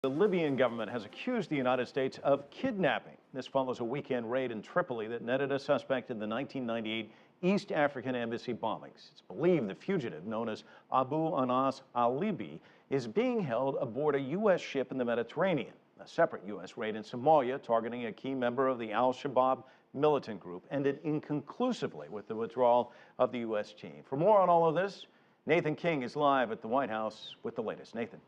The Libyan government has accused the United States of kidnapping. This follows a weekend raid in Tripoli that netted a suspect in the 1998 East African embassy bombings. It's believed the fugitive, known as Abu Anas al-Libi, is being held aboard a U.S. ship in the Mediterranean. A separate U.S. raid in Somalia, targeting a key member of the al-Shabaab militant group, ended inconclusively with the withdrawal of the U.S. team. For more on all of this, Nathan King is live at the White House with the latest. Nathan.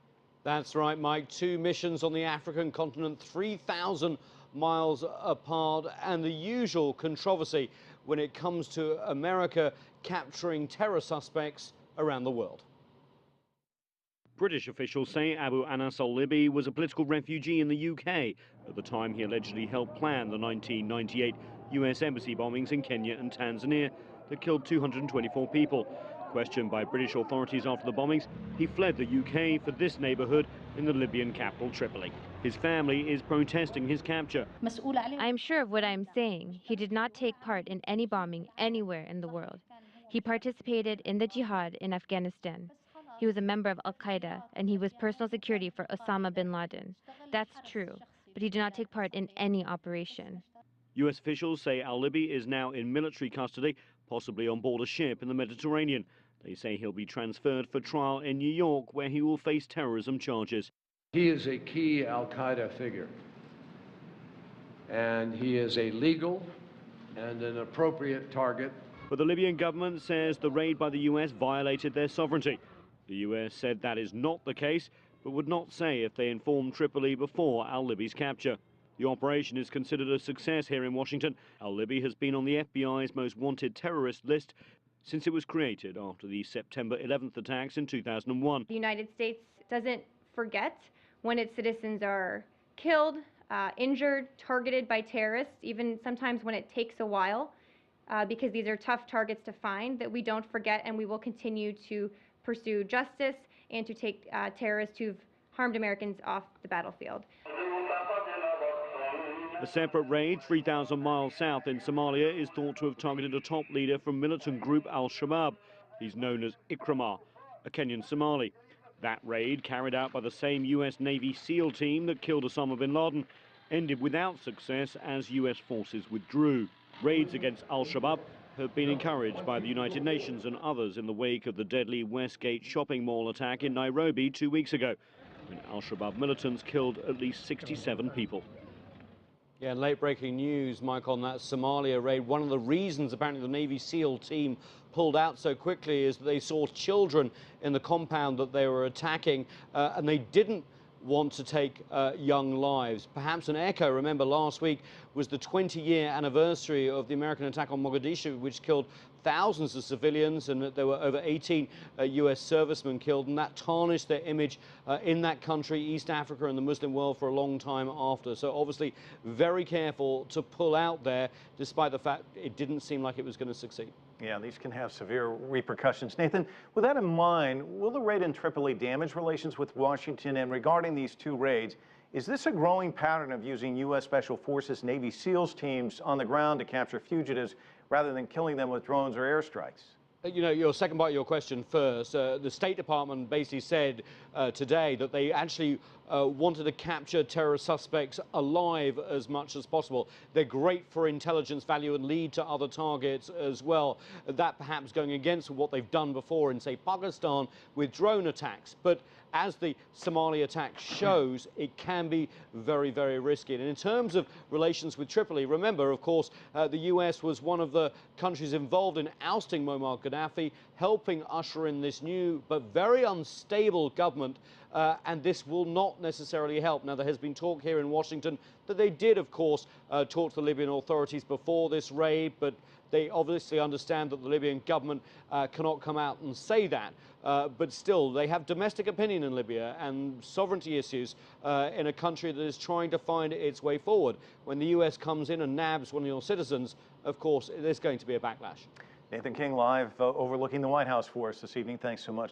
That's right, Mike. Two missions on the African continent, 3,000 miles apart, and the usual controversy when it comes to America capturing terror suspects around the world. British officials say Abu Anas al-Libi was a political refugee in the UK. At the time, he allegedly helped plan the 1998 US embassy bombings in Kenya and Tanzania that killed 224 people. Questioned by British authorities after the bombings, he fled the UK for this neighborhood in the Libyan capital, Tripoli. His family is protesting his capture. I'm sure of what I'm saying. He did not take part in any bombing anywhere in the world. He participated in the jihad in Afghanistan. He was a member of al-Qaeda, and he was personal security for Osama bin Laden. That's true, but he did not take part in any operation. US officials say al-Libi is now in military custody, possibly on board a ship in the Mediterranean. They say he'll be transferred for trial in New York, where he will face terrorism charges. He is a key al-Qaeda figure, and he is a legal and an appropriate target. But the Libyan government says the raid by the US violated their sovereignty. The US said that is not the case, but would not say if they informed Tripoli before al-Libi's capture. The operation is considered a success here in Washington. Al-Libi has been on the FBI's most wanted terrorist list since it was created after the September 11th attacks in 2001. The United States doesn't forget when its citizens are killed, injured, targeted by terrorists, even sometimes when it takes a while, because these are tough targets to find, that we don't forget, and we will continue to pursue justice and to take terrorists who've harmed Americans off the battlefield. A separate raid 3,000 miles south in Somalia is thought to have targeted a top leader from militant group al-Shabaab. He's known as Ikramah, a Kenyan Somali. That raid, carried out by the same US Navy SEAL team that killed Osama bin Laden, ended without success as US forces withdrew. Raids against al-Shabaab have been encouraged by the United Nations and others in the wake of the deadly Westgate shopping mall attack in Nairobi 2 weeks ago, when al-Shabaab militants killed at least 67 people. Yeah, late-breaking news, Mike, on that Somalia raid. One of the reasons, apparently, the Navy SEAL team pulled out so quickly is that they saw children in the compound that they were attacking, and they didn't want to take young lives. Perhaps an echo, remember last week was the 20-year anniversary of the American attack on Mogadishu, which killed thousands of civilians, and there were over 18 US servicemen killed, and that tarnished their image in that country, East Africa and the Muslim world, for a long time after. So obviously very careful to pull out there, despite the fact it didn't seem like it was going to succeed. Yeah, these can have severe repercussions. Nathan, with that in mind, will the raid in Tripoli damage relations with Washington? And regarding these two raids, is this a growing pattern of using U.S. Special Forces Navy SEALs teams on the ground to capture fugitives rather than killing them with drones or airstrikes? You know, your second part of your question first. The State Department basically said today that they actually wanted to capture terror suspects alive as much as possible. They're great for intelligence value and lead to other targets as well. That perhaps going against what they've done before in, say, Pakistan with drone attacks. But as the Somali attack shows, it can be very, very risky. And in terms of relations with Tripoli, remember, of course, the US was one of the countries involved in ousting Muammar Gaddafi, helping usher in this new but very unstable government, and this will not necessarily help. Now, there has been talk here in Washington that they did, of course, talk to the Libyan authorities before this raid, but they obviously understand that the Libyan government cannot come out and say that. But still, they have domestic opinion in Libya and sovereignty issues in a country that is trying to find its way forward. When the US comes in and nabs one of your citizens, of course, there's going to be a backlash. Nathan King live overlooking the White House for us this evening. Thanks so much.